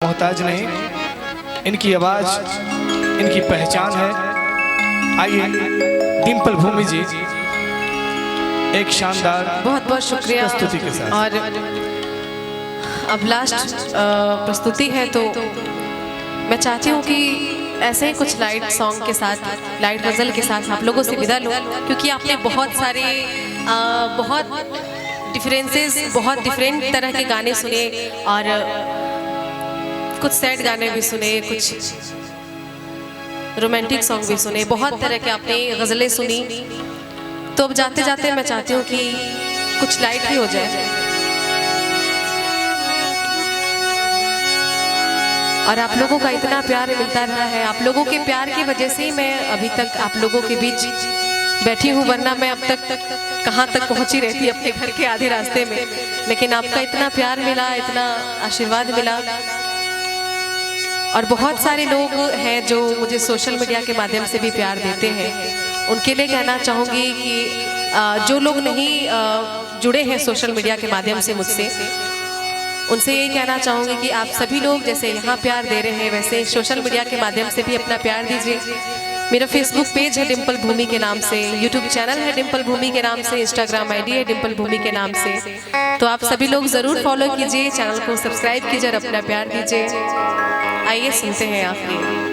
मोहताज नहीं, इनकी आवाज इनकी पहचान है। आइए डिम्पल भूमि जी एक शानदार बहुत बहुत शुक्रिया प्रस्तुति के साथ। और अब लास्ट प्रस्तुति है तो मैं चाहती हूँ कि ऐसे ही कुछ लाइट सॉन्ग के साथ, लाइट गज़ल के साथ आप लोगों से विदा लूँ, क्योंकि आपने बहुत सारे बहुत डिफरेंसेस, बहुत डिफरेंट तरह के गाने सुने और कुछ सैड गाने भी सुने, कुछ रोमांटिक सॉन्ग भी सुने, बहुत तरह के आपने गज़लें सुनी। तो अब जाते जाते मैं चाहती हूँ कि कुछ लाइट भी हो जाए और आप लोगों का इतना प्यार मिलता रहा है। आप लोगों के प्यार की वजह से ही मैं अभी तक आप लोगों के बीच बैठी हूँ, वरना मैं अब तक कहाँ तक पहुँची रहती अपने घर के आधे रास्ते में। लेकिन आपका इतना प्यार मिला, इतना आशीर्वाद मिला और बहुत सारे लोग हैं जो मुझे सोशल मीडिया के माध्यम से भी प्यार देते हैं। उनके लिए कहना चाहूँगी कि जो लोग नहीं जुड़े हैं सोशल मीडिया के माध्यम से मुझसे, उनसे यही कहना चाहूँगी कि आप सभी लोग जैसे यहाँ प्यार दे रहे हैं, वैसे सोशल मीडिया के माध्यम से भी अपना प्यार दीजिए। मेरा फेसबुक पेज है डिम्पल भूमि के नाम से, यूट्यूब चैनल है डिम्पल भूमि के नाम से, इंस्टाग्राम आईडी है डिम्पल भूमि के नाम से। तो आप सभी लोग ज़रूर फॉलो कीजिए, चैनल को सब्सक्राइब कीजिए और अपना प्यार दीजिए। आइए सुनते हैं आपके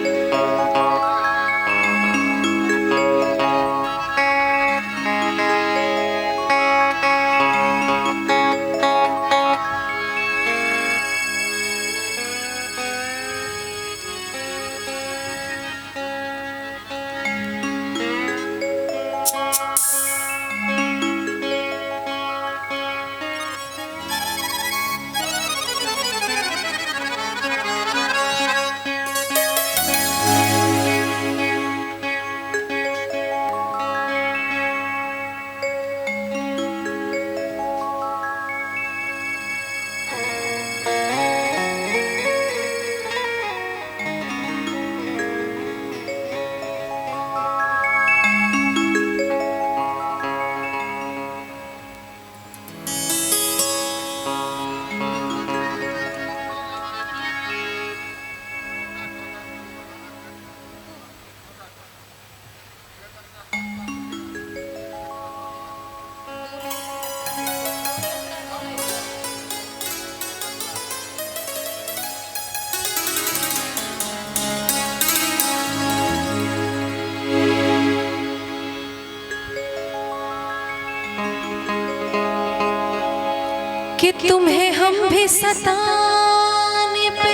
कि तुम्हें हम भी सताने पे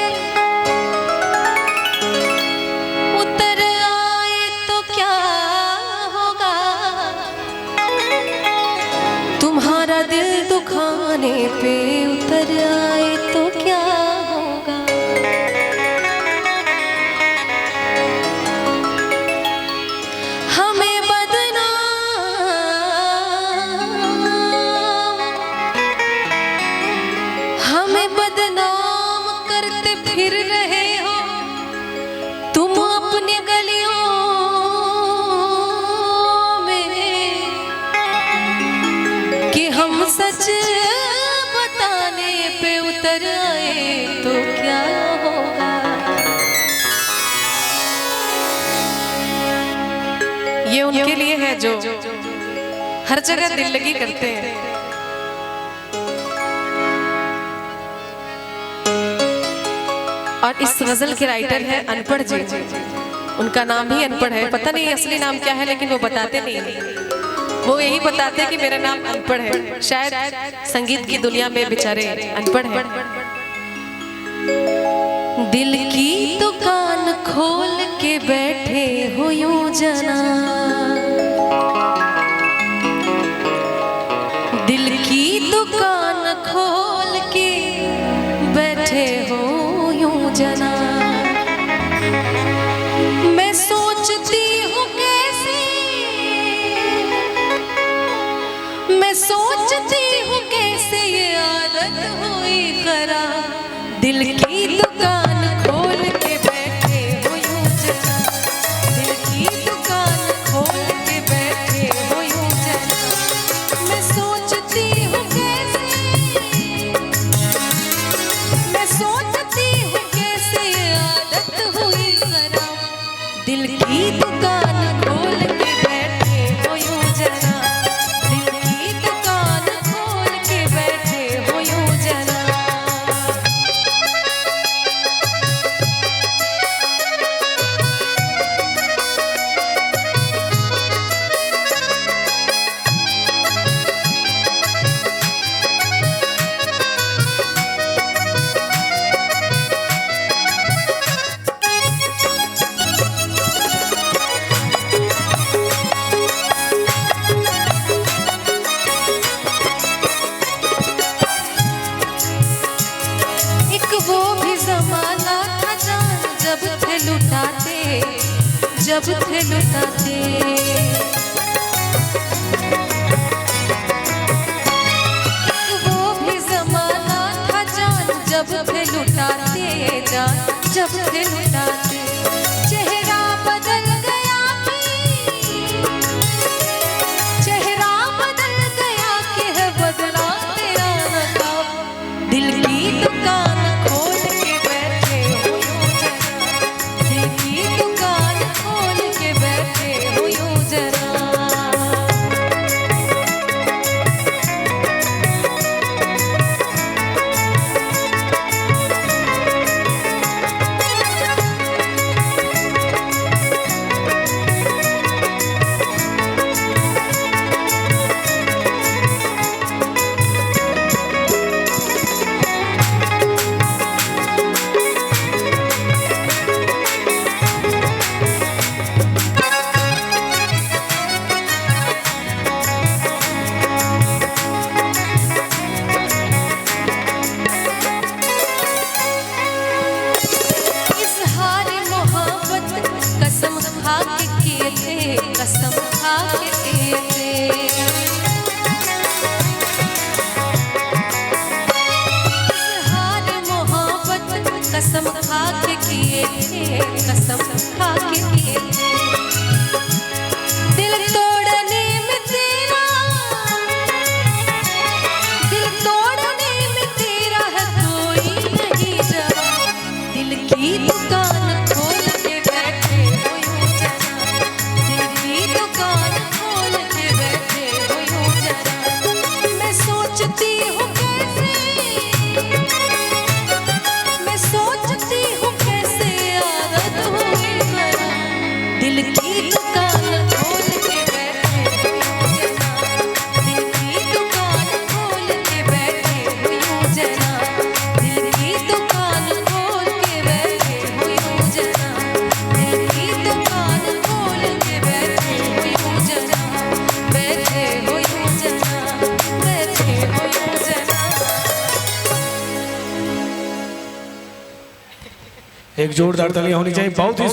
उतर आए तो क्या होगा, तुम्हारा दिल दुखाने पे उतर आए तो क्या होगा। हमें बदनाम करते फिर रहे हो तुम अपने गलियों में, कि हम सच बताने पे उतर आए तो क्या होगा। ये उनके लिए है जो हर जगह दिल लगी करते हैं। और इस गजल के राइटर है अनपढ़ जी, उनका नाम ही अनपढ़ है। पता नहीं असली नाम क्या है, लेकिन वो बताते नहीं हैं। वो यही बताते हैं कि मेरा नाम अनपढ़ है। शायद संगीत की दुनिया में बेचारे अनपढ़ हैं। दिल की दुकान खोल के बैठे हो यूं जना, दिल की दुकान खोल के बैठे हो जना। मैं सोचती हूँ कैसे, मैं सोचती हूँ कैसे ये आदत हुई खराब। दिल की दुकान खोल के बैठे हो यूं जना, दिल की दुकान खोल के बैठे हो यूं जना। मैं सोचती हूँ कैसे, मैं सोचती हूँ कैसे जब थे लुटाते। वो भी जमाना था जान जब थे लुटाते, जान जब थे लुटाते। चेहरा बदल गया चेहरा बदल गया कि है बदला तेरा नकाब। दिल की दुकान खोल के बैठे हो यूं जरा, दिल की दुकान खोल के बैठे हो यूं जरा। कसम खा के किए थे, कसम खा के किए थे। इजहार मोहब्बत कसम खा के किए थे, कसम खा के किए थे। दिल तोड़ने में तेरा, दिल तोड़ने में तेरा है कोई नहीं जरा। दिल की दुकान खोल के बैठे हो यूं जरा, दिल की दुकान खोल के बैठे हो यूं जरा। मैं सोचती हूँ कैसे, मैं सोचती हूँ कैसे आदत हुई मेरा। दिल की दुकान खोल के बैठे हो यूं जरा, दिल की दुकान खोल के बैठे हो यूं जरा, दिल की दुकान खोल के बैठे हो यूं जरा, दिल की दुकान खोल के बैठे हो यूं जरा, बैठे हो यूं जरा, बैठे हो यूं जरा। एक जोरदार तालियां होनी चाहिए। बहुत ही